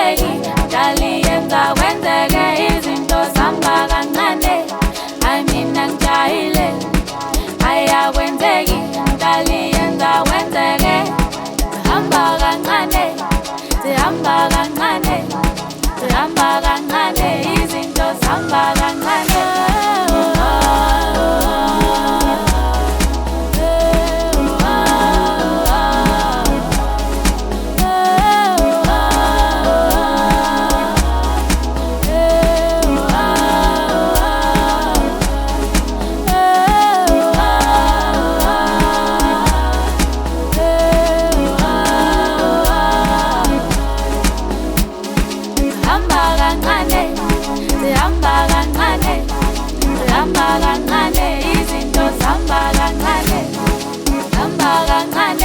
ayawenzeki ngaliyenza kwenzeke izinto zihamba kancane hayi mina ngijahile ayakwenzeki ngaliyenza kwenzeke zihamba kancane zihamba kancane zihamba kancane izinto zihamba kancane zihamba kancane izinto zihamba kancane zihamba kancane